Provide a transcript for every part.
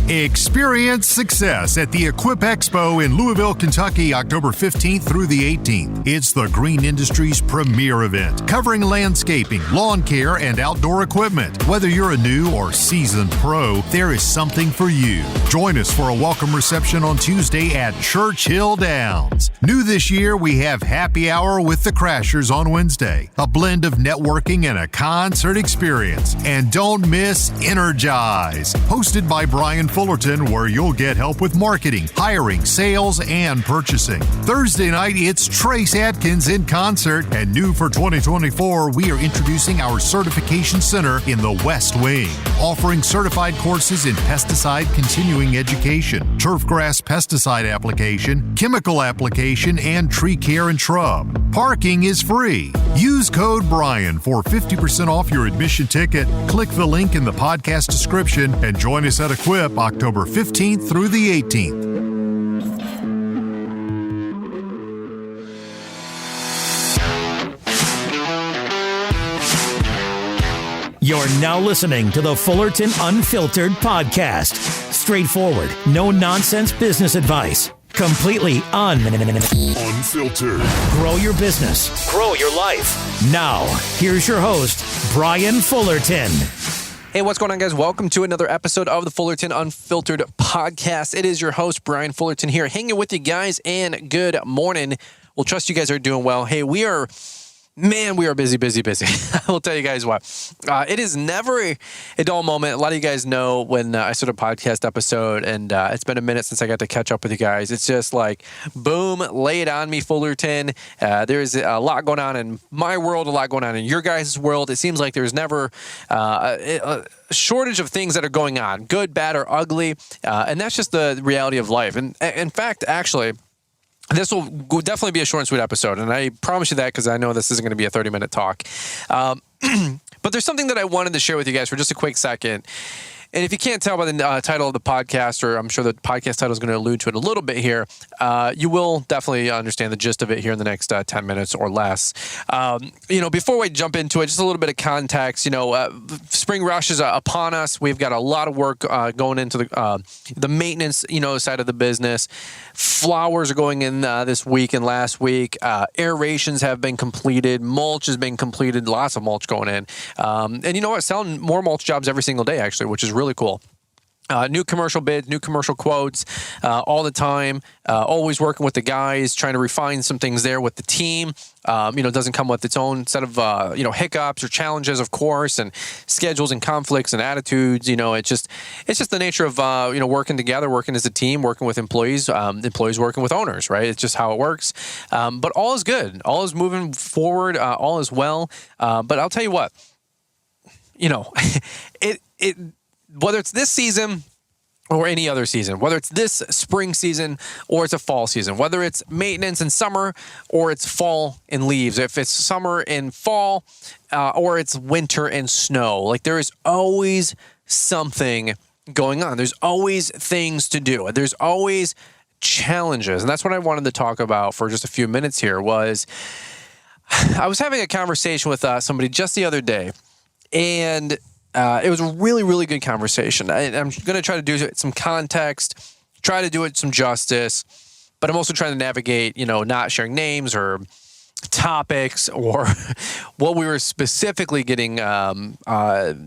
Experience success at the Equip Expo in Louisville, Kentucky, October 15th through the 18th. It's the green industry's premier event, covering landscaping, lawn care, and outdoor equipment. Whether you're a new or seasoned pro, there is something for you. Join us for a welcome reception on Tuesday at Churchill Downs. New this year, we have happy hour with the Crashers on Wednesday, a blend of networking and a concert experience. And don't miss Energize, hosted by Brian Fullerton, where you'll get help with marketing, hiring, sales, and purchasing. Thursday night, it's Trace Atkins in concert, and new for 2024, we are introducing our certification center in the West Wing, offering certified courses in pesticide continuing education, turfgrass pesticide application, chemical application, and tree care and shrub. Parking is free. Use code Brian for 50% off your admission ticket. Click the link in the podcast description and join us at Equip October 15th through the 18th. You're now listening to the Fullerton Unfiltered podcast. Straightforward, no-nonsense business advice. Completely unfiltered. Grow your business. Grow your life. Now, here's your host, Brian Fullerton. Hey, what's going on, guys? Welcome to another episode of the Fullerton Unfiltered podcast. It is your host, Brian Fullerton, here, hanging with you guys, and good morning. We'll trust you guys are doing well. Hey, we are busy. I will tell you guys what. It is never a dull moment. A lot of you guys know when I start a podcast episode, and it's been a minute since I got to catch up with you guys. It's just like, boom, lay it on me, Fullerton. There's a lot going on in my world, a lot going on in your guys' world. It seems like there's never a shortage of things that are going on, good, bad, or ugly. And that's just the reality of life. And in fact, actually, this will definitely be a short and sweet episode, and I promise you that because I know this isn't going to be a 30-minute talk. But there's something that I wanted to share with you guys for just a quick second. And if you can't tell by the title of the podcast, or I'm sure the podcast title is going to allude to it a little bit here, you will definitely understand the gist of it here in the next 10 minutes or less. Before we jump into it, just a little bit of context. Spring rush is upon us. We've got a lot of work going into the maintenance, side of the business. Flowers are going in this week and last week. Aerations have been completed. Mulch has been completed. Lots of mulch going in. And you know what? Selling more mulch jobs every single day, actually, which is really cool. New commercial bids, new commercial quotes all the time. Always working with the guys, trying to refine some things there with the team. Doesn't come with its own set of hiccups or challenges, of course, and schedules and conflicts and attitudes. It's just the nature of working together, working as a team, working with employees, employees working with owners. Right? It's just how it works. But all is good. All is moving forward. All is well. But I'll tell you what. Whether it's this season or any other season, whether it's this spring season or it's a fall season, whether it's maintenance in summer or it's fall and leaves, if it's summer and fall or it's winter and snow, like there is always something going on. There's always things to do. There's always challenges. And that's what I wanted to talk about for just a few minutes here was I was having a conversation with somebody just the other day, and it was a really, really good conversation. I'm going to try to do some context, try to do it some justice, but I'm also trying to navigate, not sharing names or topics or what we were specifically getting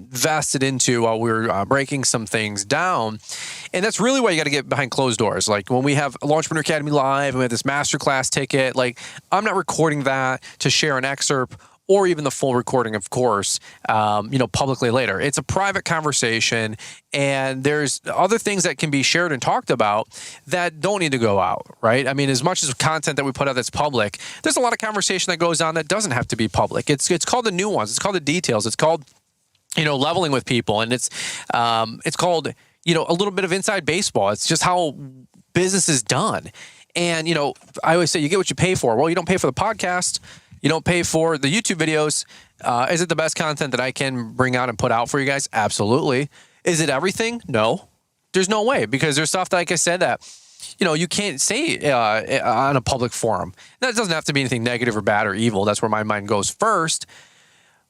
vested into while we were breaking some things down. And that's really why you got to get behind closed doors. Like when we have Launchpreneur Academy Live and we have this masterclass ticket, like I'm not recording that to share an excerpt or even the full recording, of course, publicly later. It's a private conversation, and there's other things that can be shared and talked about that don't need to go out, right? I mean, as much as content that we put out that's public, there's a lot of conversation that goes on that doesn't have to be public. It's called the nuance. It's called the details. It's called, leveling with people, and it's called, a little bit of inside baseball. It's just how business is done. And, I always say you get what you pay for. Well, you don't pay for the podcast. You don't pay for the YouTube videos. Is it the best content that I can bring out and put out for you guys? Absolutely. Is it everything? No. There's no way, because there's stuff, like I said, that you can't say on a public forum. That doesn't have to be anything negative or bad or evil. That's where my mind goes first.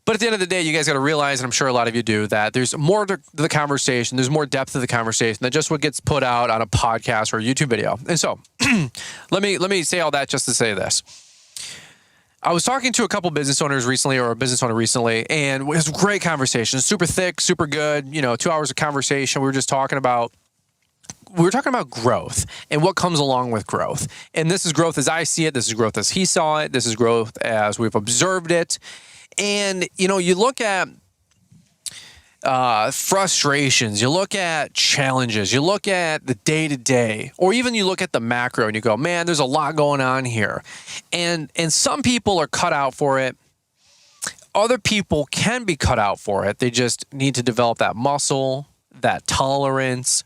But at the end of the day, you guys got to realize, and I'm sure a lot of you do, that there's more to the conversation. There's more depth to the conversation than just what gets put out on a podcast or a YouTube video. And so let me say all that just to say this. I was talking to a couple business owners recently, or a business owner recently, and it was a great conversation. Super thick, super good. 2 hours of conversation. We were talking about growth and what comes along with growth. And this is growth as I see it. This is growth as he saw it. This is growth as we've observed it. And, you look at frustrations, you look at challenges, you look at the day-to-day, or even you look at the macro and you go, man, there's a lot going on here. And some people are cut out for it. Other people can be cut out for it. They just need to develop that muscle, that tolerance.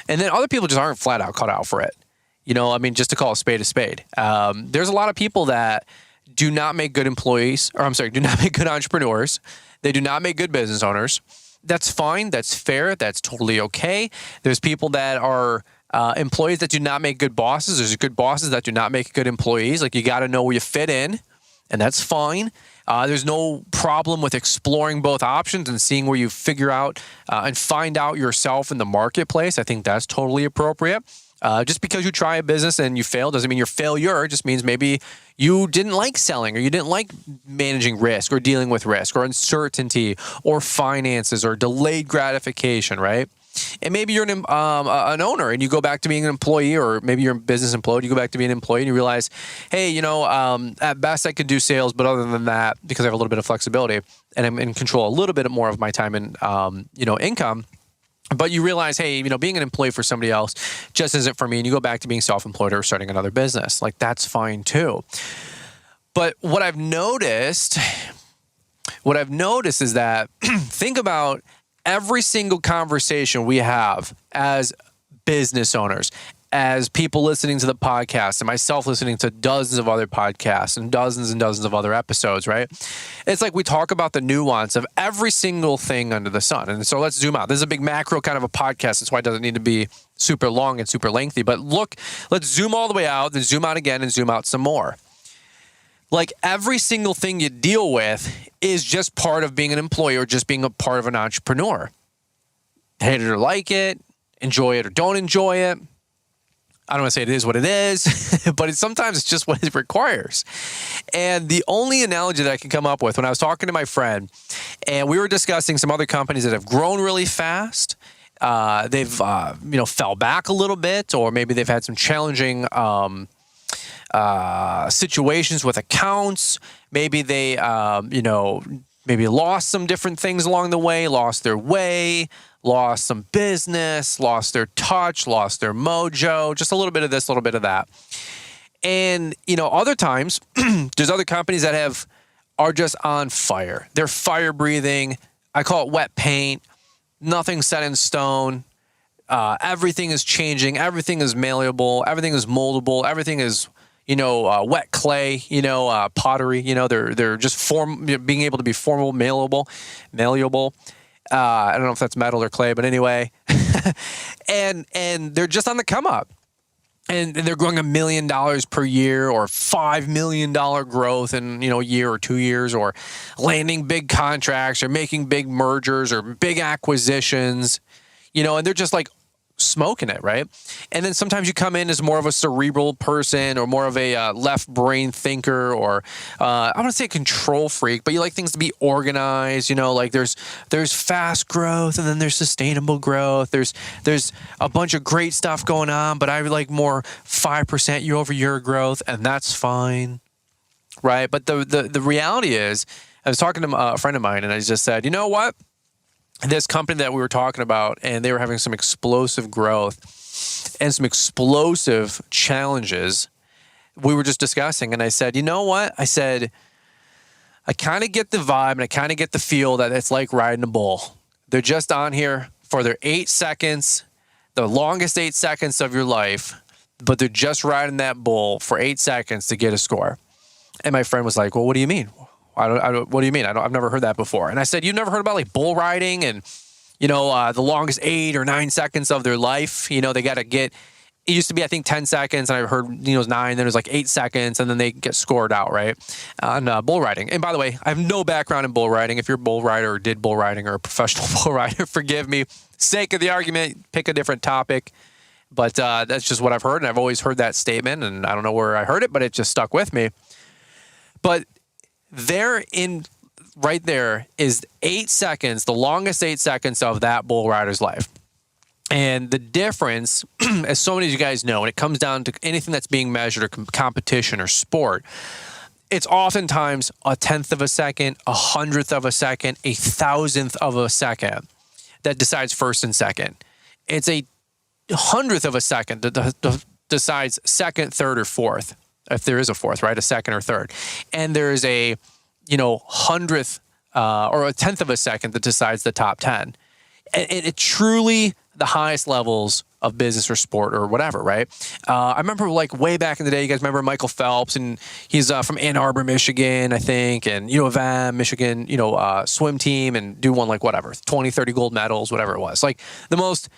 And then other people just aren't flat out cut out for it. Just to call a spade a spade. There's a lot of people that do not make good employees, do not make good entrepreneurs. They do not make good business owners. That's fine. That's fair. That's totally okay. There's people that are employees that do not make good bosses. There's good bosses that do not make good employees. Like, you got to know where you fit in, and that's fine. There's no problem with exploring both options and seeing where you figure out and find out yourself in the marketplace. I think that's totally appropriate. Just because you try a business and you fail doesn't mean you're a failure. It just means maybe you didn't like selling, or you didn't like managing risk, or dealing with risk, or uncertainty, or finances, or delayed gratification, right? And maybe you're an owner and you go back to being an employee, or maybe you're a business employee, you go back to being an employee and you realize, hey, at best I could do sales, but other than that, because I have a little bit of flexibility and I'm in control a little bit more of my time and, income. But you realize, hey, being an employee for somebody else just isn't for me. And you go back to being self-employed or starting another business. Like, that's fine too. But what I've noticed is that think about every single conversation we have as business owners, as people listening to the podcast, and myself listening to dozens of other podcasts and dozens of other episodes, right? It's like we talk about the nuance of every single thing under the sun. And so let's zoom out. This is a big macro kind of a podcast. That's why it doesn't need to be super long and super lengthy. But look, let's zoom all the way out, then zoom out again and zoom out some more. Like, every single thing you deal with is just part of being an employee, or just being a part of an entrepreneur. Hate it or like it, enjoy it or don't enjoy it. I don't want to say it is what it is, but sometimes it's just what it requires. And the only analogy that I can come up with, when I was talking to my friend, and we were discussing some other companies that have grown really fast, they've fell back a little bit, or maybe they've had some challenging situations with accounts. Maybe they maybe lost some different things along the way, lost their way, lost some business, lost their touch, lost their mojo, just a little bit of this, a little bit of that. And, other times, there's other companies that are just on fire. They're fire breathing. I call it wet paint. Nothing's set in stone. Everything is changing. Everything is malleable. Everything is moldable. Everything is, wet clay, pottery. They're just being able to be formable, malleable. I don't know if that's metal or clay, but anyway, and they're just on the come up, and they're growing $1 million per year, or $5 million growth in, a year or 2 years, or landing big contracts, or making big mergers, or big acquisitions, and they're just like smoking it, right? And then sometimes you come in as more of a cerebral person, or more of a left brain thinker, or I want to say control freak, but you like things to be organized. Like there's fast growth, and then there's sustainable growth. There's a bunch of great stuff going on, but I like more 5% year-over-year growth, and that's fine, right? But the reality is, I was talking to a friend of mine, and I just said, you know what? This company that we were talking about, and they were having some explosive growth and some explosive challenges, we were just discussing. And I said, you know what? I said, I kind of get the vibe, and I kind of get the feel that it's like riding a bull. They're just on here for their 8 seconds, the longest 8 seconds of your life, but they're just riding that bull for 8 seconds to get a score. And my friend was like, well, what do you mean? What do you mean? I've never heard that before. And I said, you've never heard about like bull riding and, the longest 8 or 9 seconds of their life, they got to get it used to be, I think, 10 seconds, and I heard, it was 9, then it was like 8 seconds, and then they get scored out, right, on bull riding. And by the way, I have no background in bull riding. If you're a bull rider or did bull riding or a professional bull rider, forgive me. Sake of the argument, pick a different topic. But that's just what I've heard, and I've always heard that statement, and I don't know where I heard it, but it just stuck with me. But right there is 8 seconds, the longest 8 seconds of that bull rider's life. And the difference, as so many of you guys know, when it comes down to anything that's being measured or competition or sport, it's oftentimes a 1/10 of a second, a 100th of a second, a 1,000th of a second that decides first and second. It's a 100th of a second that decides second, third, or fourth, if there is a fourth, right? A second or third. And there is a 100th or a 1/10 of a second that decides the top 10. And it truly the highest levels of business or sport or whatever, right? I remember like way back in the day, you guys remember Michael Phelps, and he's from Ann Arbor, Michigan, I think, and U of M, Michigan, swim team, and won like whatever, 20, 30 gold medals, whatever it was. Like the most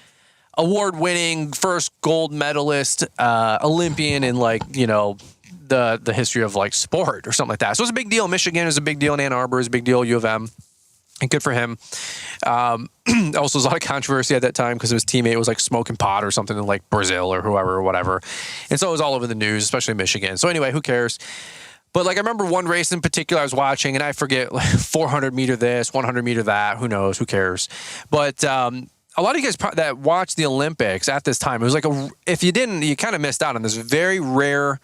award-winning first gold medalist Olympian in like, the history of like sport or something like that. So it's a big deal. Michigan is a big deal, and Ann Arbor is a big deal, U of M. And good for him. Also, there's a lot of controversy at that time because his teammate was like smoking pot or something in like Brazil or whoever or whatever. And so it was all over the news, especially Michigan. So anyway, who cares? But like I remember one race in particular I was watching, and I forget, like 400 meter this, 100 meter that, who knows, who cares? But a lot of you guys that watched the Olympics at this time, it was like if you didn't, you kind of missed out on this very rare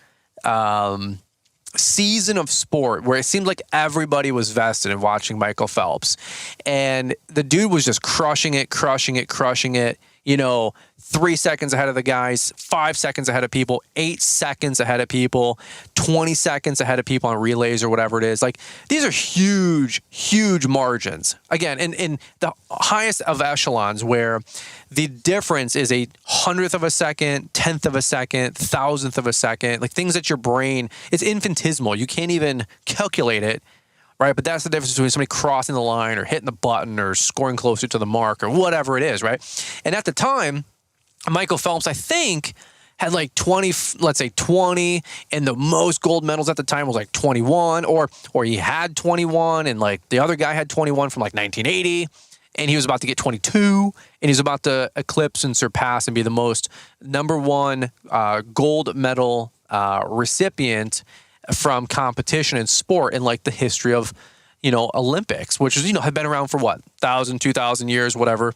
season of sport where it seemed like everybody was vested in watching Michael Phelps. And the dude was just crushing it. 3 seconds ahead of the guys, 5 seconds ahead of people, 8 seconds ahead of people, 20 seconds ahead of people on relays or whatever it is. Like, these are huge, huge margins. Again, in the highest of echelons where the difference is a 100th of a second, 10th of a second, 1,000th of a second, like things that your brain, it's infinitesimal. You can't even calculate it, right? But that's the difference between somebody crossing the line or hitting the button or scoring closer to the mark or whatever it is, right? And at the time, Michael Phelps, I think, had like 20, let's say 20, and the most gold medals at the time was like 21, or he had 21, and like the other guy had 21 from like 1980, and he was about to get 22, and he's about to eclipse and surpass and be the most number one gold medal recipient from competition and sport in like the history of Olympics, which is, have been around for what, 1,000, 2,000 years, whatever.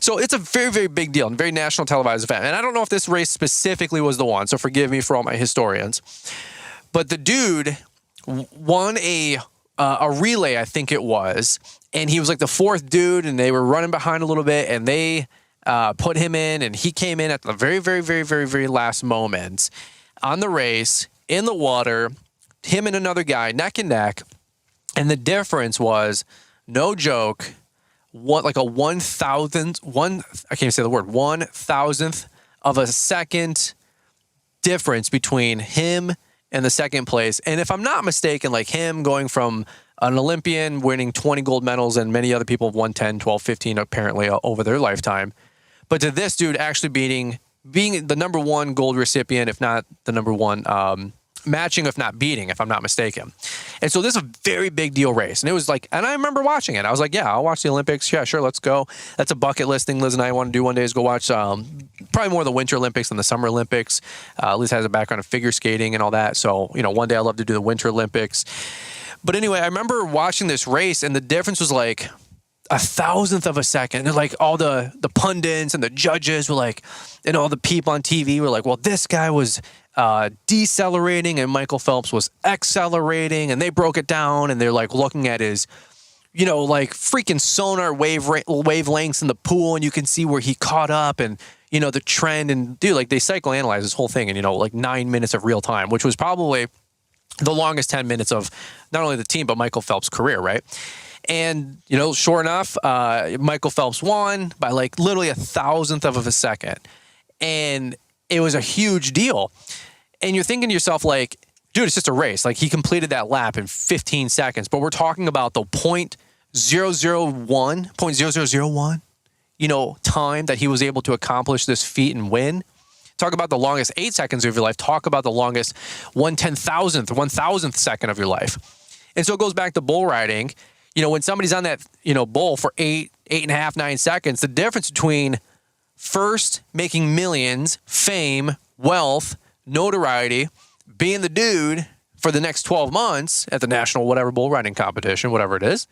So it's a very, very big deal and very national televised event. And I don't know if this race specifically was the one, so forgive me for all my historians. But the dude won a relay, I think it was, and he was like the fourth dude, and they were running behind a little bit, and they put him in, and he came in at the very, very, very, very, very last moment on the race, in the water, him and another guy, neck and neck. And the difference was, no joke, like a 1,000th of a second difference between him and the second place. And if I'm not mistaken, like him going from an Olympian winning 20 gold medals, and many other people have won 10, 12, 15 apparently over their lifetime, but to this dude actually being the number one gold recipient, if not the number one, matching, if not beating, if I'm not mistaken. And so this is a very big deal race. And it was like, and I remember watching it. I was like, yeah, I'll watch the Olympics. Yeah, sure, let's go. That's a bucket list thing Liz and I want to do one day, is go watch probably more the Winter Olympics than the Summer Olympics. Liz has a background of figure skating and all that. So, one day I'd love to do the Winter Olympics. But anyway, I remember watching this race, and the difference was like 1,000th of a second. And like all the pundits and the judges were like, and all the people on TV were like, well, this guy was decelerating and Michael Phelps was accelerating, and they broke it down, and they're like looking at his, like freaking sonar wavelengths in the pool, and you can see where he caught up, and the trend, and dude, like they psychoanalyze this whole thing in like 9 minutes of real time, which was probably the longest 10 minutes of not only the team but Michael Phelps' career, right? And sure enough, Michael Phelps won by like literally 1,000th of a second, and it was a huge deal. And you're thinking to yourself, like, dude, it's just a race. Like, he completed that lap in 15 seconds. But we're talking about the 0.0001, time that he was able to accomplish this feat and win. Talk about the longest 8 seconds of your life. Talk about the longest 1/10,000th, 1,000th second of your life. And so it goes back to bull riding. When somebody's on that, bull for 8.5, 9 seconds, the difference between first making millions, fame, wealth, notoriety, being the dude for the next 12 months at the national whatever bull riding competition, whatever it is,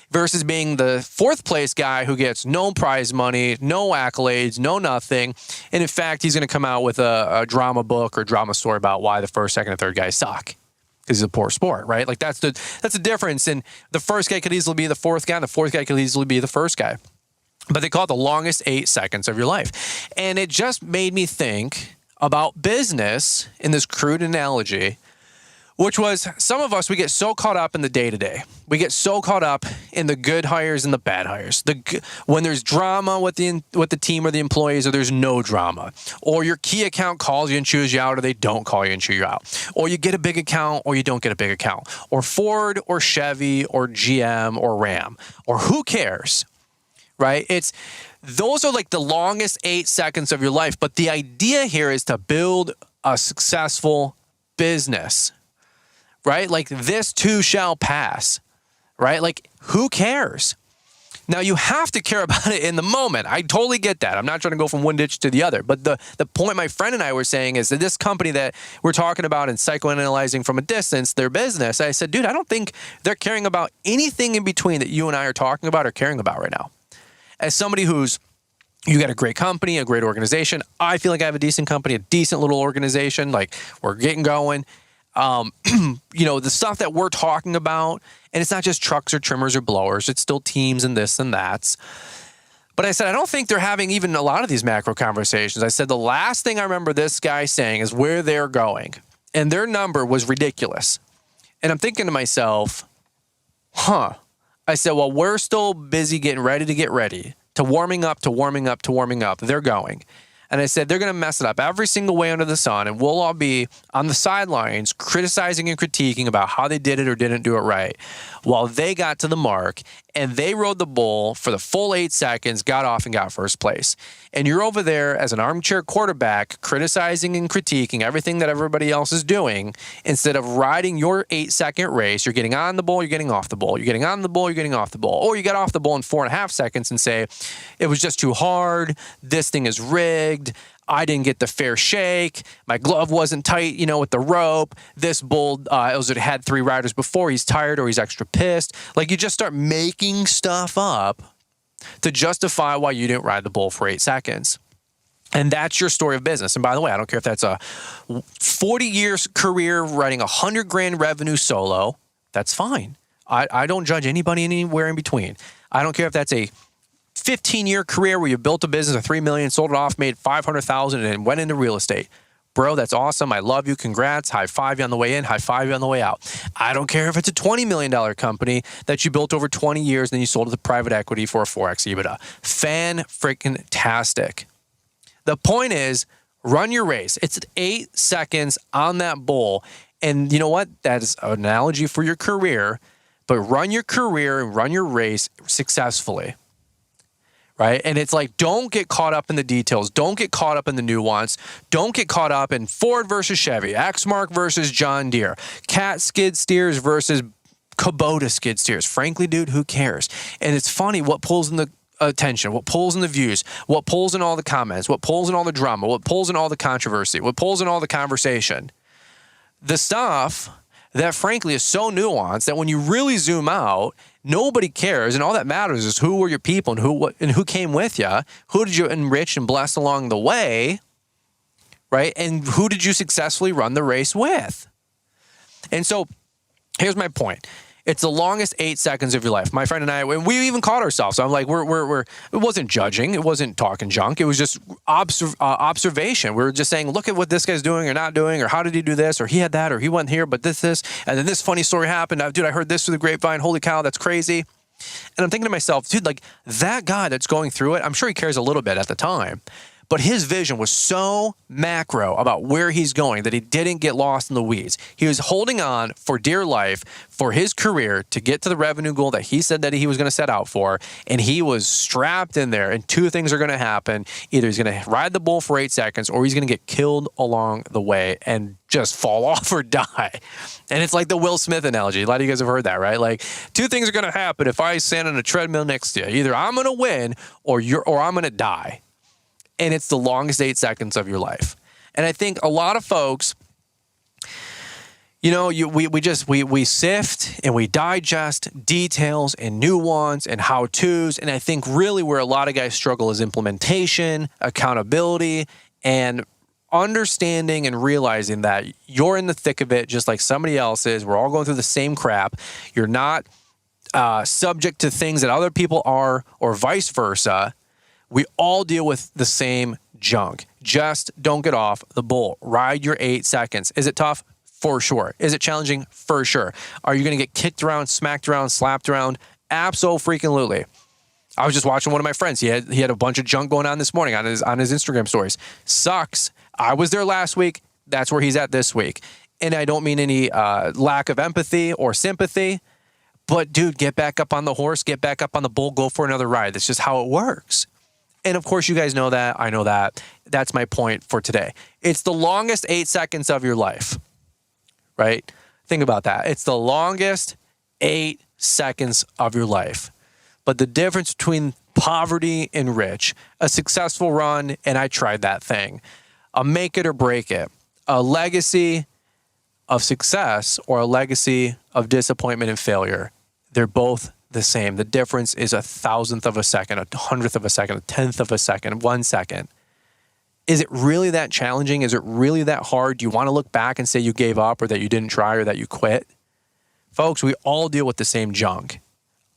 versus being the fourth place guy who gets no prize money, no accolades, no nothing. And in fact, he's going to come out with a drama book or drama story about why the first, second, and third guys suck because he's a poor sport, right? Like that's the difference. And the first guy could easily be the fourth guy, and the fourth guy could easily be the first guy. But they call it the longest 8 seconds of your life. And it just made me think about business in this crude analogy, which was some of us, we get so caught up in the day-to-day. We get so caught up in the good hires and the bad hires. When there's drama with the team or the employees, or there's no drama. Or your key account calls you and chews you out, or they don't call you and chew you out. Or you get a big account, or you don't get a big account. Or Ford, or Chevy, or GM, or Ram. Or who cares, right? Those are like the longest 8 seconds of your life. But the idea here is to build a successful business. Right? Like this too shall pass, right? Like who cares? Now you have to care about it in the moment. I totally get that. I'm not trying to go from one ditch to the other. But the point my friend and I were saying is that this company that we're talking about and psychoanalyzing from a distance, their business, I said, dude, I don't think they're caring about anything in between that you and I are talking about or caring about right now. As somebody you got a great company, a great organization. I feel like I have a decent company, a decent little organization. Like we're getting going. The stuff that we're talking about, and it's not just trucks or trimmers or blowers, it's still teams and this and that's. But I said, I don't think they're having even a lot of these macro conversations. I said, the last thing I remember this guy saying is where they're going. And their number was ridiculous. And I'm thinking to myself, I said, well, we're still busy getting ready to get ready, to warming up. They're going. And I said, they're going to mess it up every single way under the sun, and we'll all be on the sidelines criticizing and critiquing about how they did it or didn't do it right, while they got to the mark, and they rode the bull for the full 8 seconds, got off, and got first place. And you're over there as an armchair quarterback criticizing and critiquing everything that everybody else is doing, instead of riding your 8-second race. You're getting on the bull, you're getting off the bull. You're getting on the bull, you're getting off the bull. Or you get off the bull in 4.5 seconds and say, it was just too hard, this thing is rigged, I didn't get the fair shake, my glove wasn't tight, with the rope, this bull had 3 riders before, he's tired or he's extra pissed. Like you just start making stuff up to justify why you didn't ride the bull for 8 seconds. And that's your story of business. And by the way, I don't care if that's a 40 years career writing $100,000 revenue solo, that's fine. I don't judge anybody anywhere in between. I don't care if that's a 15-year career where you built a business of $3 million, sold it off, made $500,000, and went into real estate. Bro, that's awesome. I love you. Congrats. High five you on the way in. High five you on the way out. I don't care if it's a $20 million company that you built over 20 years and then you sold it to private equity for a 4x EBITDA. Fan-freaking-tastic. The point is, run your race. It's 8 seconds on that bull. And you know what? That is an analogy for your career. But run your career and run your race successfully. Right? And it's like, don't get caught up in the details. Don't get caught up in the nuance. Don't get caught up in Ford versus Chevy, Exmark versus John Deere, Cat skid steers versus Kubota skid steers. Frankly, dude, who cares? And it's funny what pulls in the attention, what pulls in the views, what pulls in all the comments, what pulls in all the drama, what pulls in all the controversy, what pulls in all the conversation. The stuff that frankly is so nuanced that when you really zoom out, nobody cares, and all that matters is who were your people and who came with you, who did you enrich and bless along the way, right? And who did you successfully run the race with? And so here's my point. It's the longest 8 seconds of your life. My friend and I, we even caught ourselves. So I'm like, it wasn't judging. It wasn't talking junk. It was just observation. We were just saying, look at what this guy's doing or not doing, or how did he do this, or he had that, or he went here, but this, and then this funny story happened. Dude, I heard this through the grapevine. Holy cow, that's crazy. And I'm thinking to myself, dude, like that guy that's going through it, I'm sure he cares a little bit at the time. But his vision was so macro about where he's going that he didn't get lost in the weeds. He was holding on for dear life for his career to get to the revenue goal that he said that he was going to set out for. And he was strapped in there. And two things are going to happen. Either he's going to ride the bull for 8 seconds or he's going to get killed along the way and just fall off or die. And it's like the Will Smith analogy. A lot of you guys have heard that, right? Like, two things are going to happen if I stand on a treadmill next to you. Either I'm going to win or I'm going to die. And it's the longest 8 seconds of your life. And I think a lot of folks, we sift and we digest details and nuance and how-tos. And I think really where a lot of guys struggle is implementation, accountability, and understanding and realizing that you're in the thick of it just like somebody else is. We're all going through the same crap. You're not subject to things that other people are or vice versa. We all deal with the same junk. Just don't get off the bull. Ride your 8 seconds. Is it tough? For sure. Is it challenging? For sure. Are you going to get kicked around, smacked around, slapped around? Absolutely. I was just watching one of my friends. He had a bunch of junk going on this morning on his Instagram stories. Sucks. I was there last week. That's where he's at this week. And I don't mean any lack of empathy or sympathy. But dude, get back up on the horse. Get back up on the bull. Go for another ride. That's just how it works. And of course, you guys know that. I know that. That's my point for today. It's the longest 8 seconds of your life, right? Think about that. It's the longest 8 seconds of your life. But the difference between poverty and rich, a successful run, and I tried that thing, a make it or break it, a legacy of success or a legacy of disappointment and failure, they're both the same. The difference is 1,000th of a second, 100th of a second, 1/10 of a second, 1 second. Is it really that challenging? Is it really that hard? Do you want to look back and say you gave up or that you didn't try or that you quit? Folks, we all deal with the same junk.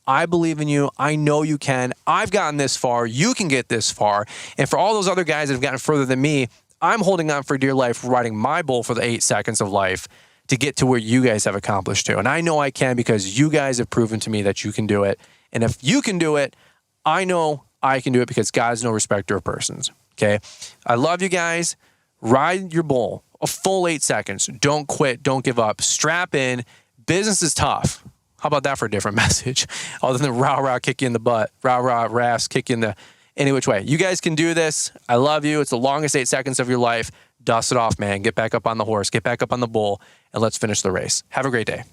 I believe in you. I know you can. I've gotten this far. You can get this far. And for all those other guys that have gotten further than me, I'm holding on for dear life, riding my bull for the 8 seconds of life to get to where you guys have accomplished to. And I know I can because you guys have proven to me that you can do it. And if you can do it, I know I can do it because God's no respecter of persons. Okay? I love you guys. Ride your bull a full 8 seconds. Don't quit. Don't give up. Strap in. Business is tough. How about that for a different message? Other than rah-rah, kick you in the butt. Rah-rah, rass, kick you in the... Any which way. You guys can do this. I love you. It's the longest 8 seconds of your life. Dust it off, man. Get back up on the horse. Get back up on the bull. And let's finish the race. Have a great day.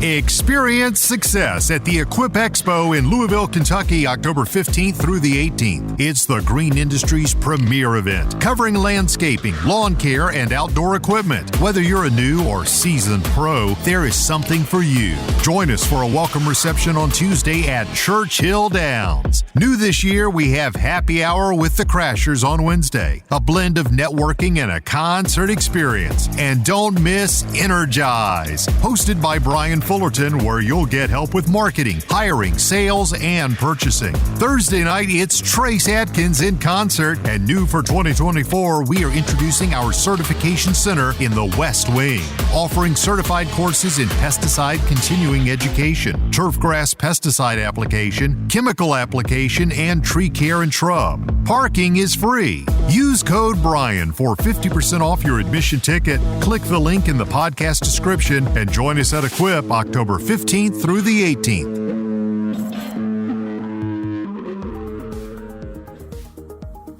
Experience success at the Equip Expo in Louisville, Kentucky, October 15th through the 18th. It's the green industry's premier event, covering landscaping, lawn care, and outdoor equipment. Whether you're a new or seasoned pro, there is something for you. Join us for a welcome reception on Tuesday at Churchill Downs. New this year, we have happy hour with the Crashers on Wednesday, a blend of networking and a concert experience. And don't miss Energize, hosted by Brian Fullerton, where you'll get help with marketing, hiring, sales, and purchasing. Thursday night, it's Trace Atkins in concert, and new for 2024, we are introducing our certification center in the West Wing, offering certified courses in pesticide continuing education, turfgrass pesticide application, chemical application, and tree care and shrub. Parking is free. Use code Brian for 50% off your admission ticket. Click the link in the podcast description and join us at Equip October 15th through the 18th.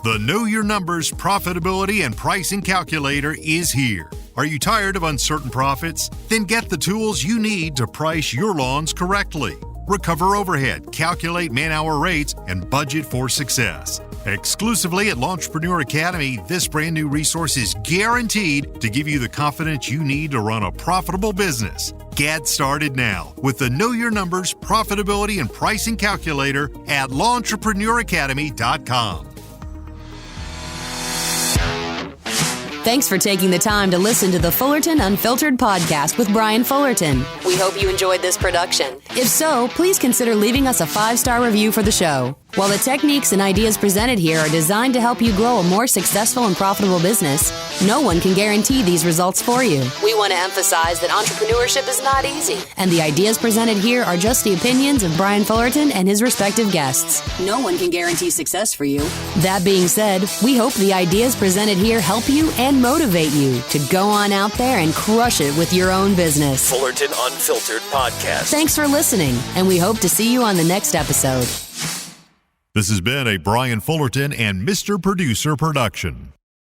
The Know Your Numbers Profitability and Pricing Calculator is here. Are you tired of uncertain profits? Then get the tools you need to price your lawns correctly. Recover overhead, calculate man-hour rates, and budget for success. Exclusively at Lawntrepreneur Academy, this brand new resource is guaranteed to give you the confidence you need to run a profitable business. Get started now with the Know Your Numbers Profitability and Pricing Calculator at LawnTrepreneurAcademy.com. Thanks for taking the time to listen to the Fullerton Unfiltered podcast with Brian Fullerton. We hope you enjoyed this production. If so, please consider leaving us a 5-star review for the show. While the techniques and ideas presented here are designed to help you grow a more successful and profitable business, no one can guarantee these results for you. We want to emphasize that entrepreneurship is not easy, and the ideas presented here are just the opinions of Brian Fullerton and his respective guests. No one can guarantee success for you. That being said, we hope the ideas presented here help you and motivate you to go on out there and crush it with your own business. Fullerton Unfiltered Podcast. Thanks for listening, and we hope to see you on the next episode. This has been a Brian Fullerton and Mr. Producer production.